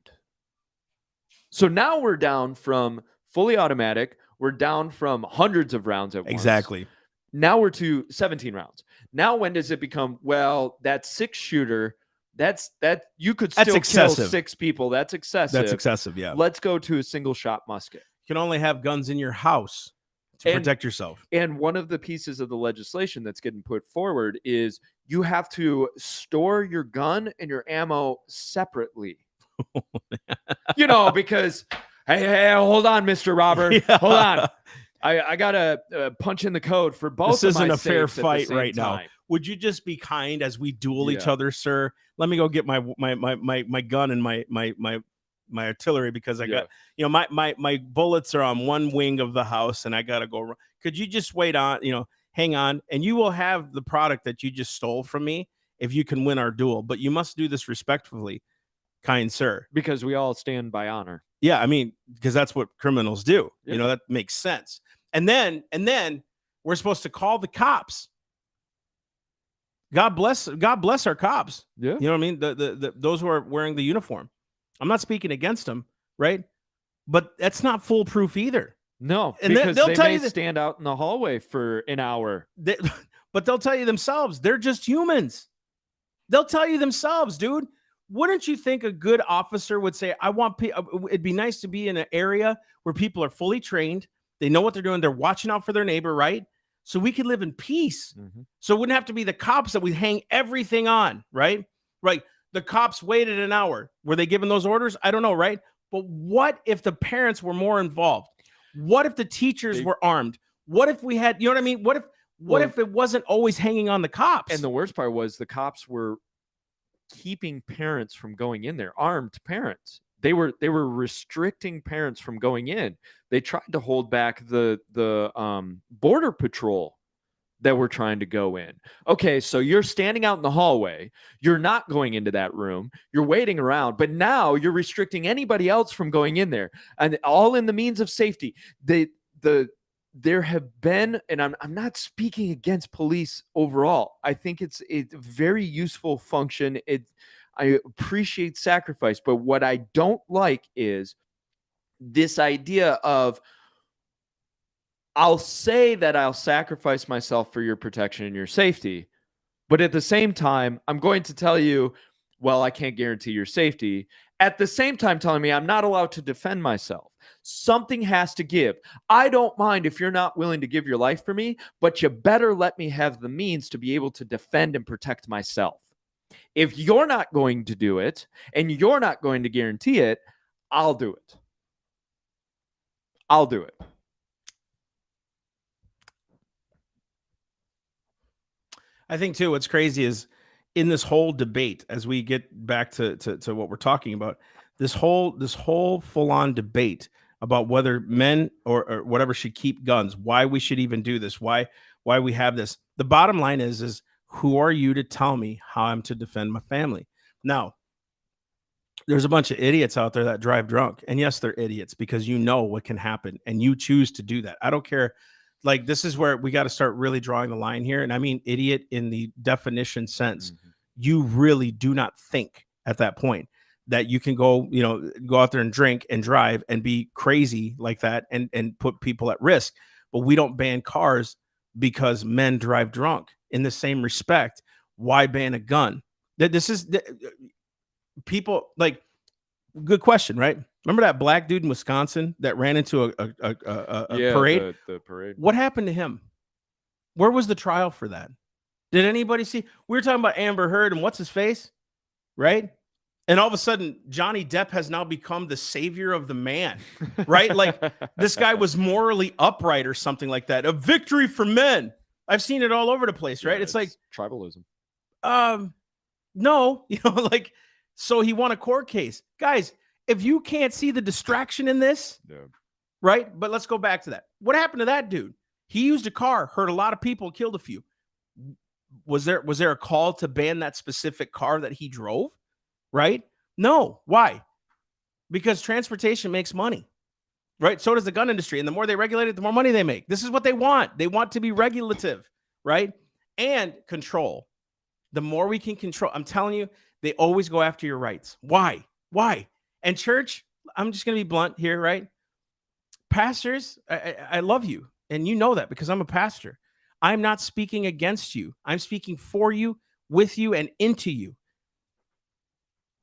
So now we're down from fully automatic. We're down from hundreds of rounds at once. Exactly. Now we're to 17 rounds. Now, when does it become, well, that 6-shooter, you could still kill 6 people. That's excessive. That's excessive, yeah. Let's go to a single shot musket. You can only have guns in your house to protect yourself. And one of the pieces of the legislation that's getting put forward is you have to store your gun and your ammo separately. Because, hey, hold on, Mr. Robert. Yeah. Hold on. I got to punch in the code for both. This of my isn't a fair safes fight right time. now. Would you just be kind as we duel each other, sir? Let me go get my gun and my artillery because I got, my bullets are on one wing of the house and I got to go. Could you just wait on, hang on, and you will have the product that you just stole from me if you can win our duel. But you must do this respectfully, kind sir. Because we all stand by honor. Yeah, I mean, because that's what criminals do. Yeah. That makes sense. And then we're supposed to call the cops. God bless our cops. Yeah. You know what I mean? The those who are wearing the uniform. I'm not speaking against them, right? But that's not foolproof either. No, And because they'll they tell may you that- stand out in the hallway for an hour. But they'll tell you themselves, they're just humans. They'll tell you themselves, dude. Wouldn't you think a good officer would say, it'd be nice to be in an area where people are fully trained. They know what they're doing. They're watching out for their neighbor, right? So we could live in peace. Mm-hmm. So it wouldn't have to be the cops that we hang everything on, right? Right. The cops waited an hour. Were they given those orders? I don't know, right? But what if the parents were more involved? What if the teachers were armed? What if we had, you know what I mean? What if it wasn't always hanging on the cops? And the worst part was the cops were keeping parents from going in there, armed parents. They were restricting parents from going in. They tried to hold back the border patrol that were trying to go in. Okay, so you're standing out in the hallway. You're not going into that room. You're waiting around, but now you're restricting anybody else from going in there, and all in the means of safety. There have been, and I'm not speaking against police overall. I think it's a very useful function. I appreciate sacrifice, but what I don't like is this idea of, I'll say that I'll sacrifice myself for your protection and your safety, but at the same time, I'm going to tell you, well, I can't guarantee your safety. At the same time, telling me I'm not allowed to defend myself. Something has to give. I don't mind if you're not willing to give your life for me, but you better let me have the means to be able to defend and protect myself. If you're not going to do it and you're not going to guarantee it, I'll do it. I'll do it. I think too, what's crazy is in this whole debate, as we get back to what we're talking about, this whole full-on debate about whether men or whatever should keep guns, why we should even do this, why we have this. The bottom line is who are you to tell me how I'm to defend my family? Now, there's a bunch of idiots out there that drive drunk. And yes, they're idiots because you know what can happen and you choose to do that. I don't care. Like, this is where we got to start really drawing the line here. And I mean idiot in the definition sense. Mm-hmm. You really do not think at that point that you can go out there and drink and drive and be crazy like that and put people at risk. But we don't ban cars because men drive drunk. In the same respect, why ban a gun? This is people like, good question, right? Remember that black dude in Wisconsin that ran into a parade? The parade. What happened to him? Where was the trial for that? Did anybody see? We were talking about Amber Heard and what's his face, right? And all of a sudden, Johnny Depp has now become the savior of the man, right? Like, this guy was morally upright or something like that. A victory for men. I've seen it all over the place, right? Yeah, it's like tribalism. No, like, so he won a court case. Guys, if you can't see the distraction in this, right? But let's go back to that. What happened to that dude? He used a car, hurt a lot of people, killed a few. Was there a call to ban that specific car that he drove? Right? No. Why? Because transportation makes money, right? So does the gun industry. And the more they regulate it, the more money they make. This is what they want. They want to be regulative, right? And control. The more we can control, I'm telling you, they always go after your rights. Why? And church, I'm just going to be blunt here, right? Pastors, I love you. And you know that because I'm a pastor. I'm not speaking against you. I'm speaking for you, with you, and into you.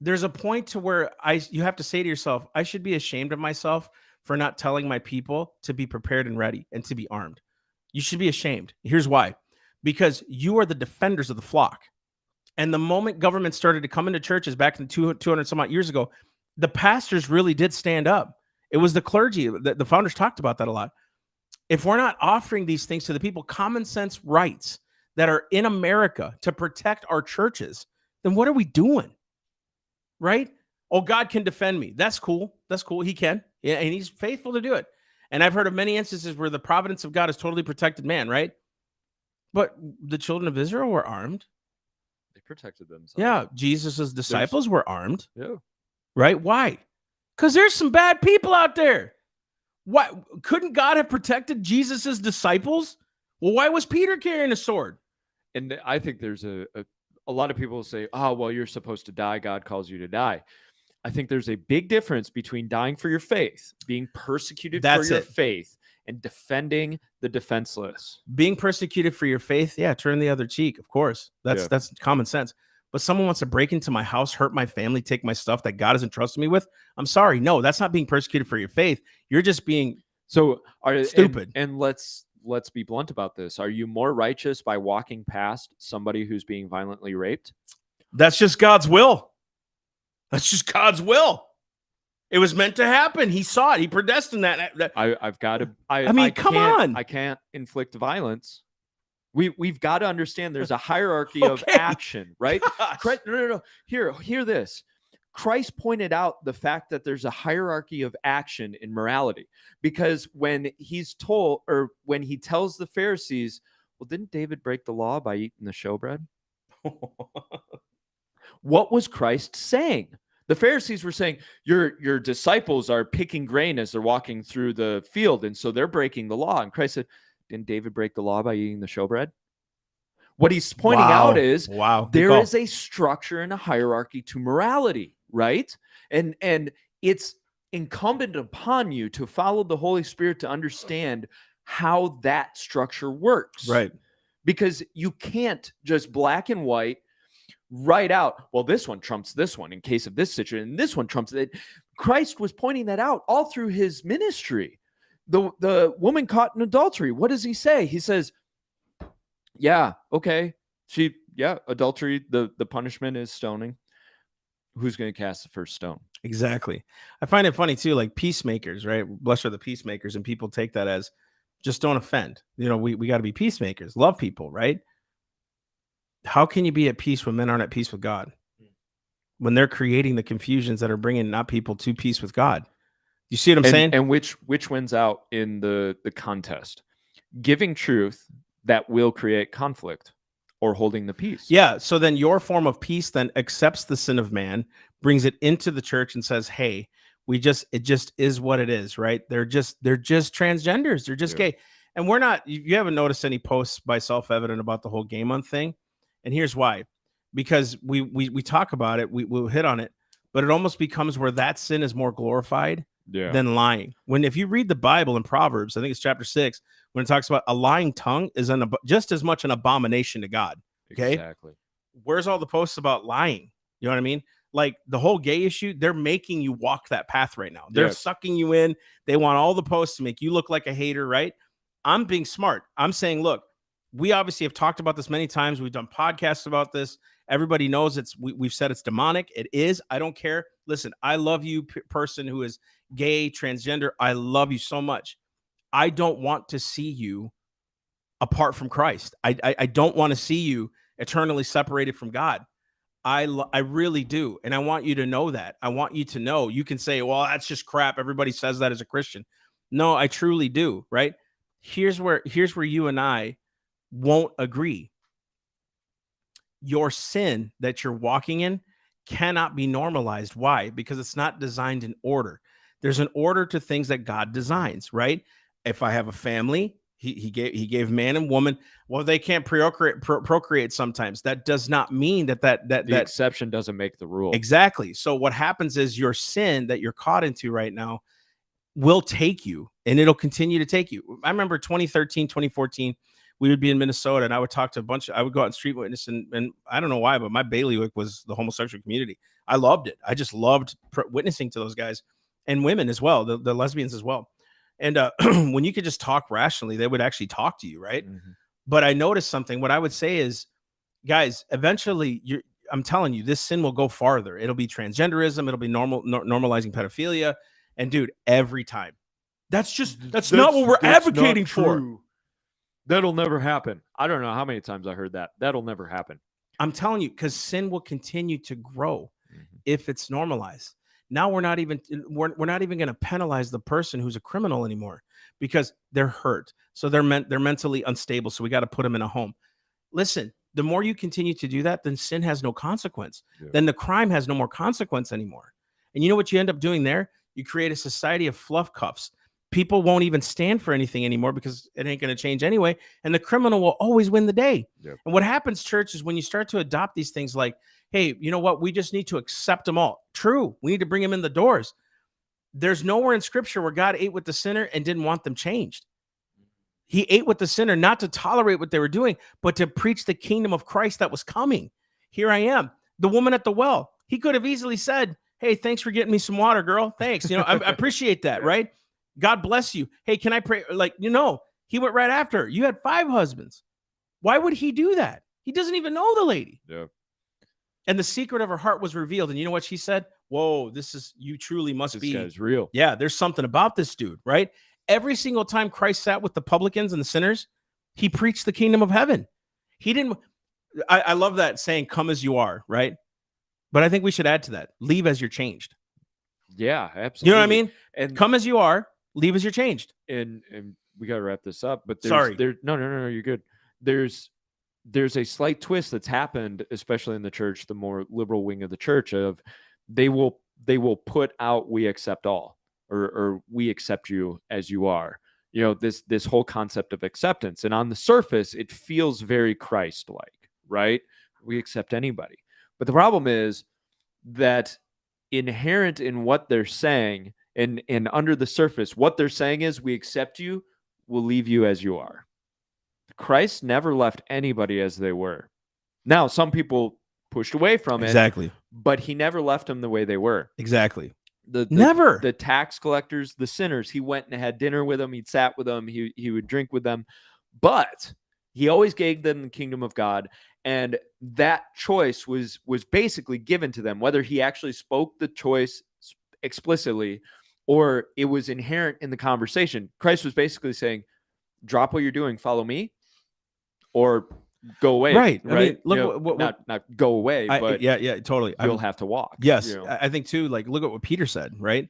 There's a point to where you have to say to yourself, I should be ashamed of myself for not telling my people to be prepared and ready and to be armed. You should be ashamed. Here's why. Because you are the defenders of the flock. And the moment government started to come into churches back in 200 some odd years ago, the pastors really did stand up. It was the clergy. The founders talked about that a lot. If we're not offering these things to the people, common sense rights that are in America to protect our churches, then what are we doing? Right? Oh, God can defend me. That's cool. He can. Yeah, and he's faithful to do it. And I've heard of many instances where the providence of God has totally protected man, right? But the children of Israel were armed. They protected themselves. Yeah, Jesus's disciples were armed. Yeah. Right? Why? Because there's some bad people out there. Why couldn't God have protected Jesus's disciples? Well, why was Peter carrying a sword? And I think there's a lot of people say, oh, well, you're supposed to die. God calls you to die. I think there's a big difference between dying for your faith, being persecuted That's for your it. faith, and defending the defenseless. Being persecuted for your faith, yeah, turn the other cheek, of course. That's common sense. But someone wants to break into my house, hurt my family, take my stuff that God has entrusted me with. I'm sorry. No, that's not being persecuted for your faith. You're just being stupid. And let's be blunt about this. Are you more righteous by walking past somebody who's being violently raped? That's just God's will. That's just God's will. It was meant to happen. He saw it. He predestined that. I've got to. I mean, come on. I can't inflict violence. We've got to understand there's a hierarchy of Okay. action, right? Gosh. No. Hear this. Christ pointed out the fact that there's a hierarchy of action in morality, because when he's told, or when he tells the Pharisees, well, didn't David break the law by eating the showbread? What was Christ saying? The Pharisees were saying, your disciples are picking grain as they're walking through the field, and so they're breaking the law. And Christ said, didn't David break the law by eating the showbread? What he's pointing out is there is a structure and a hierarchy to morality, right? And it's incumbent upon you to follow the Holy Spirit to understand how that structure works. Right. Because you can't just black and white write out, well, this one trumps this one in case of this situation, and this one trumps it. Christ was pointing that out all through his ministry. The woman caught in adultery, what does he say? He says, yeah, okay. Adultery, the punishment is stoning. Who's going to cast the first stone? Exactly. I find it funny too, like peacemakers, right? Blessed are the peacemakers, and people take that as just don't offend. You know, we got to be peacemakers, love people, right? How can you be at peace when men aren't at peace with God? When they're creating the confusions that are bringing not people to peace with God. You see what I'm saying? And which wins out in the contest? Giving truth that will create conflict, or holding the peace. Yeah. So then your form of peace then accepts the sin of man, brings it into the church, and says, hey, it just is what it is, right? They're just transgenders. They're just gay. And we're not, you haven't noticed any posts by Self-Evident about the whole gay month thing. And here's why. Because we talk about it, we'll hit on it, but it almost becomes where that sin is more glorified than lying. If you read the Bible in Proverbs, I think it's chapter 6, when it talks about a lying tongue is just as much an abomination to God. Okay. Exactly. Where's all the posts about lying? You know what I mean? Like the whole gay issue, they're making you walk that path right now. They're sucking you in. They want all the posts to make you look like a hater, right? I'm being smart. I'm saying, look, we obviously have talked about this many times. We've done podcasts about this. Everybody knows we've said it's demonic. It is. I don't care. Listen, I love you, person who is gay, transgender. I love you so much. I don't want to see you apart from Christ. I don't want to see you eternally separated from God. I really do. And I want you to know that. I want you to know. You can say, well, that's just crap. Everybody says that as a Christian. No, I truly do. Right. Here's where you and I won't agree. Your sin that you're walking in cannot be normalized. Why? Because it's not designed in order. There's an order to things that God designs, right? If I have a family, he gave man and woman. Well, they can't procreate sometimes. That does not mean that the exception doesn't make the rule. Exactly. So what happens is your sin that you're caught into right now will take you, and it'll continue to take you. I remember 2013, 2014, we would be in Minnesota, and I would talk to I would go out and street witness, and I don't know why, but my bailiwick was the homosexual community. I loved it. I just loved witnessing to those guys and women as well, the lesbians as well. And when you could just talk rationally, they would actually talk to you, right? Mm-hmm. But I noticed something. What I would say is, guys, eventually, I'm telling you, this sin will go farther. It'll be transgenderism. It'll be normalizing pedophilia. And dude, every time. That's not what we're advocating for. That'll never happen. I don't know how many times I heard that. That'll never happen. I'm telling you, because sin will continue to grow if it's normalized. Now we're not even going to penalize the person who's a criminal anymore because they're hurt. So they're mentally unstable. So we got to put them in a home. Listen, the more you continue to do that, then sin has no consequence. Yeah. Then the crime has no more consequence anymore. And you know what you end up doing there? You create a society of fluff cuffs. people won't even stand for anything anymore because it ain't going to change anyway. And the criminal will always win the day. Yep. And what happens, church, is when you start to adopt these things like, hey, you know what? We just need to accept them all. True. We need to bring them in the doors. There's nowhere in scripture where God ate with the sinner and didn't want them changed. He ate with the sinner, not to tolerate what they were doing, but to preach the kingdom of Christ that was coming. Here I am. The woman at the well, he could have easily said, hey, thanks for getting me some water, girl. Thanks. I appreciate that. Right. God bless you. Hey, can I pray? Like, he went right after her. You had 5 husbands. Why would he do that? He doesn't even know the lady. Yeah. And the secret of her heart was revealed. And you know what she said? Whoa, you truly must be. This guy's real. Yeah, there's something about this dude, right? Every single time Christ sat with the publicans and the sinners, he preached the kingdom of heaven. He didn't. I love that saying, come as you are, right? But I think we should add to that. Leave as you're changed. Yeah, absolutely. You know what I mean? And come as you are, leave as you're changed. And we got to wrap this up. But sorry, no, you're good. There's a slight twist that's happened, especially in the church, the more liberal wing of the church, of they will put out "we accept all" or "we accept you as you are." This whole concept of acceptance, and on the surface, it feels very Christ-like, right? We accept anybody, but the problem is that inherent in what they're saying, and under the surface, what they're saying is, "We accept you. We'll leave you as you are." Christ never left anybody as they were. Now, some people pushed away from it. Exactly. But he never left them the way they were. Exactly. Never. The tax collectors, the sinners, he went and had dinner with them. He'd sat with them. He would drink with them. But he always gave them the kingdom of God. And that choice was basically given to them, whether he actually spoke the choice explicitly or it was inherent in the conversation. Christ was basically saying, drop what you're doing, follow me, or go away. Right. Right. I mean, look, not go away, but yeah, totally. You'll have to walk. Yes. I think too, like, look at what Peter said, right?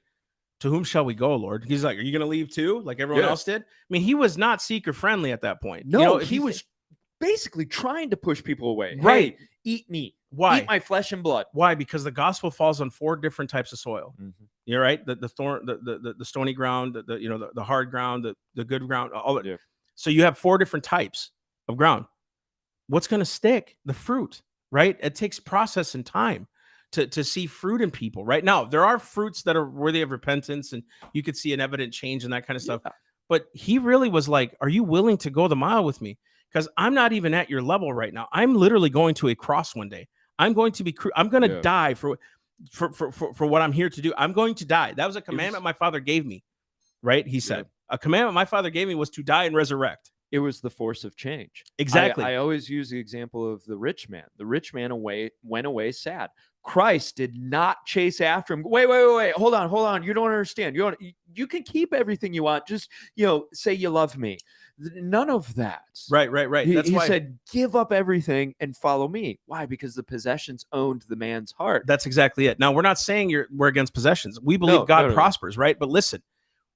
To whom shall we go, Lord? He's like, are you going to leave too? Like everyone else did? I mean, he was not seeker friendly at that point. No, he was basically trying to push people away. Right. Hey, eat meat. Why? Eat my flesh and blood. Why? Because the gospel falls on 4 different types of soil. Mm-hmm. You're right. The thorn, the stony ground, the hard ground, the good ground, all that. Yeah. So you have 4 different types of ground. What's going to stick? The fruit, right? It takes process and time to see fruit in people. Right now, there are fruits that are worthy of repentance, and you could see an evident change and that kind of stuff. Yeah. But he really was like, are you willing to go the mile with me? Because I'm not even at your level right now. I'm literally going to a cross one day. I'm going to die for what I'm here to do. I'm going to die. That was a commandment my father gave me, right? He said, a commandment my father gave me was to die and resurrect. It was the force of change. Exactly. I always use the example of the rich man. The rich man went away sad. Christ did not chase after him. Wait. Hold on. You don't understand. You can keep everything you want. Just, say you love me. None of that. Right. That's why he said, give up everything and follow me. Why? Because the possessions owned the man's heart. That's exactly it. Now, we're not saying we're against possessions. We believe God prospers, right? But listen,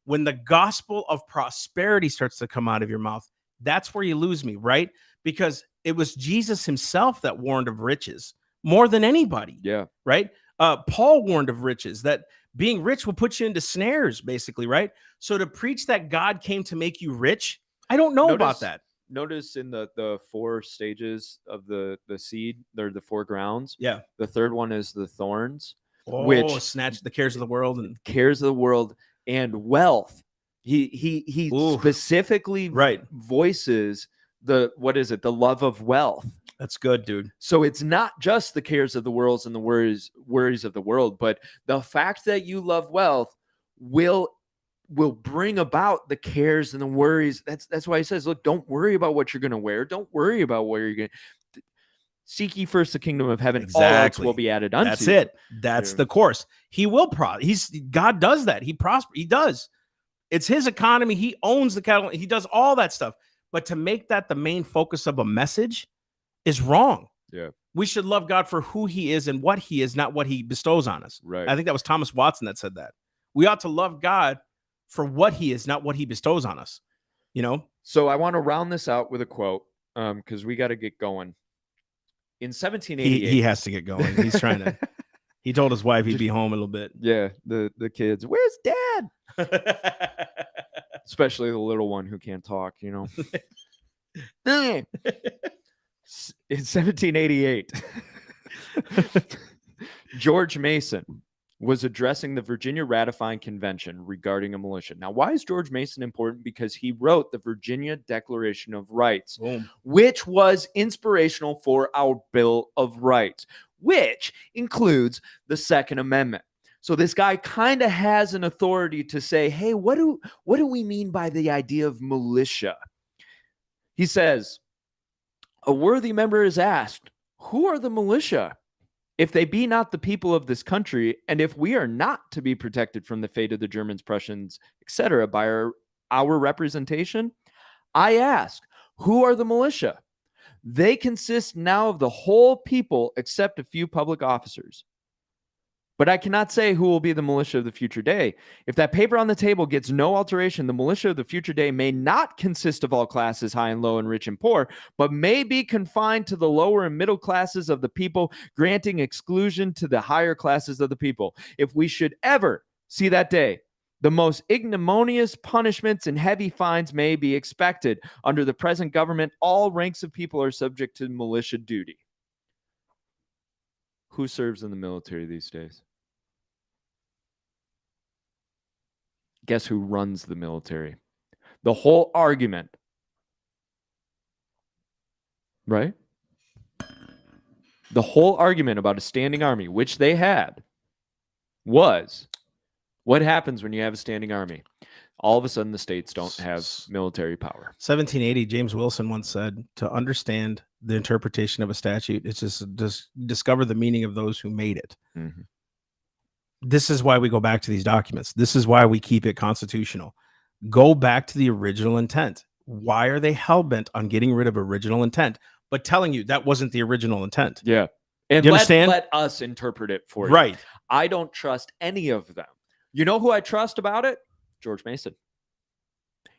when the gospel of prosperity starts to come out of your mouth, that's where you lose me, right? Because it was Jesus himself that warned of riches more than anybody. Yeah. Right. Paul warned of riches, that being rich will put you into snares, basically. Right. So to preach that God came to make you rich, I don't know about that. Notice in the 4 stages of the seed, they're the 4 grounds. Yeah. The third one is the thorns, which snatch the cares of the world and wealth. He specifically voices the love of wealth. That's good, dude. So it's not just the cares of the world and the worries of the world, but the fact that you love wealth will bring about the cares and the worries. That's why he says, look, don't worry about what you're going to wear. Don't worry about where you're going to seek ye first the kingdom of heaven. Exactly. All else will be added unto you. That's it. That's the course. He will God does that. He prosper. He does. It's his economy. He owns the cattle. He does all that stuff. But to make that the main focus of a message is wrong. Yeah. We should love God for who he is and what he is, not what he bestows on us. Right. I think that was Thomas Watson that said that. We ought to love God for what he is, not what he bestows on us. So I want to round this out with a quote, because we got to get going. In 1788, he has to get going. He's trying to. He told his wife he'd be home a little bit. Yeah, the kids. Where's Dad? especially the little one who can't talk, you know. In 1788, George Mason was addressing the Virginia Ratifying Convention regarding a militia. Now, why is George Mason important? Because he wrote the Virginia Declaration of Rights, Boom. which was inspirational for our Bill of Rights, which includes the Second Amendment. So this guy kind of has an authority to say, hey, what do we mean by the idea of militia? He says, a worthy member is asked, who are the militia? If they be not the people of this country, and if we are not to be protected from the fate of the Germans, Prussians, etc., by our representation, I ask, who are the militia? They consist now of the whole people except a few public officers. But I cannot say who will be the militia of the future day. If that paper on the table gets no alteration, the militia of the future day may not consist of all classes, high and low and rich and poor, but may be confined to the lower and middle classes of the people, granting exclusion to the higher classes of the people. If we should ever see that day, the most ignominious punishments and heavy fines may be expected. Under the present government, all ranks of people are subject to militia duty. Who serves in the military these days? Guess who runs the military? The whole argument, right? The whole argument about a standing army, which they had, was what happens when you have a standing army? All of a sudden, the states don't have military power. 1780, James Wilson once said, to understand the interpretation of a statute, it's just discover the meaning of those who made it. Mm-hmm. This is why we go back to these documents. This is why we keep it constitutional. Go back to the original intent. Why are they hell-bent on getting rid of original intent, but telling you that wasn't the original intent? Yeah. And you understand? Let us interpret it for you. Right. I don't trust any of them. You know who I trust about it? George Mason.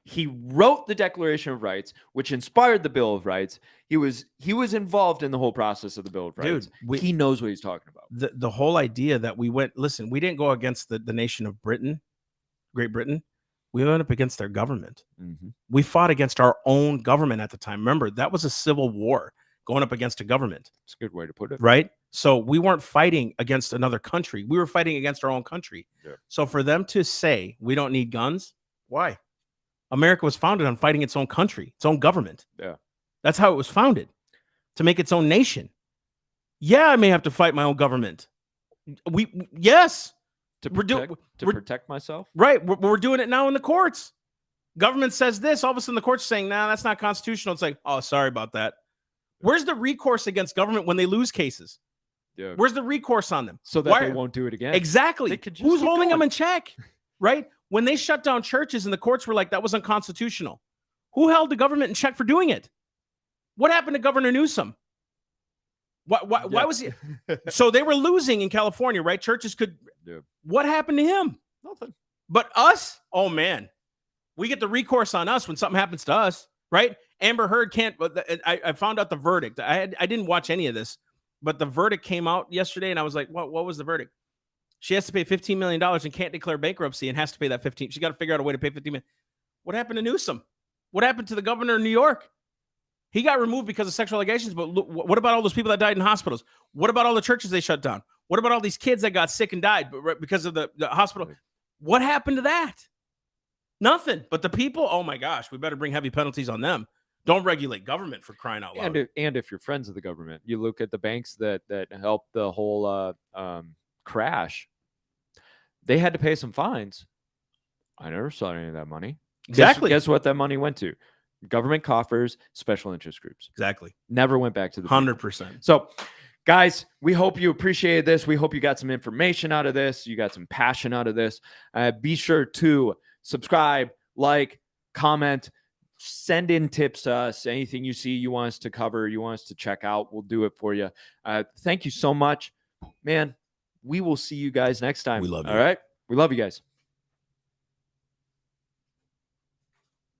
He wrote the Declaration of Rights, which inspired the Bill of Rights. He was involved in the whole process of the Bill of Rights. Dude, he knows what he's talking about. The whole idea that we didn't go against the nation of Britain, Great Britain. We went up against their government. Mm-hmm. We fought against our own government at the time. Remember, that was a civil war going up against a government. It's a good way to put it. Right? So we weren't fighting against another country. We were fighting against our own country. Yeah. So for them to say we don't need guns, why? America was founded on fighting its own country, its own government. Yeah. That's how it was founded, to make its own nation. Yeah, I may have to fight my own government. Yes. To We're protect myself? Right. We're doing it now in the courts. Government says this, all of a sudden the court's saying, nah, that's not constitutional. It's like, oh, sorry about that. Where's the recourse against government when they lose cases? Yeah. Where's the recourse on them? So that they won't do it again. Exactly. They could just Who's keep holding them going. in check? Right? When they shut down churches and the courts were like, that was unconstitutional. Who held the government in check for doing it? What happened to Governor Newsom? Why was he? So they were losing in California, right? Churches could. Yeah. What happened to him? Nothing. But us? Oh, man. We get the recourse on us when something happens to us, right? Amber Heard can't. I found out the verdict. I didn't watch any of this, but the verdict came out yesterday, and I was like, what was the verdict? She has to pay $15 million and can't declare bankruptcy and has to pay that 15. She got to figure out a way to pay $15 million. What happened to Newsom? What happened to the governor of New York? He got removed because of sexual allegations, but look, what about all those people that died in hospitals? What about all the churches they shut down? What about all these kids that got sick and died because of the hospital? What happened to that? Nothing. But the people, oh my gosh, we better bring heavy penalties on them. Don't regulate government, for crying out loud. And if you're friends of the government, you look at the banks that helped the whole crash. They had to pay some fines. I never saw any of that money. Exactly. Guess what that money went to? Government coffers, special interest groups. Exactly. Never went back to the 100%. So, guys, we hope you appreciated this. We hope you got some information out of this. You got some passion out of this. Be sure to subscribe, like, comment, send in tips to us. Anything you see you want us to cover, you want us to check out, we'll do it for you. Thank you so much. Man, we will see you guys next time. We love you. All right? We love you guys.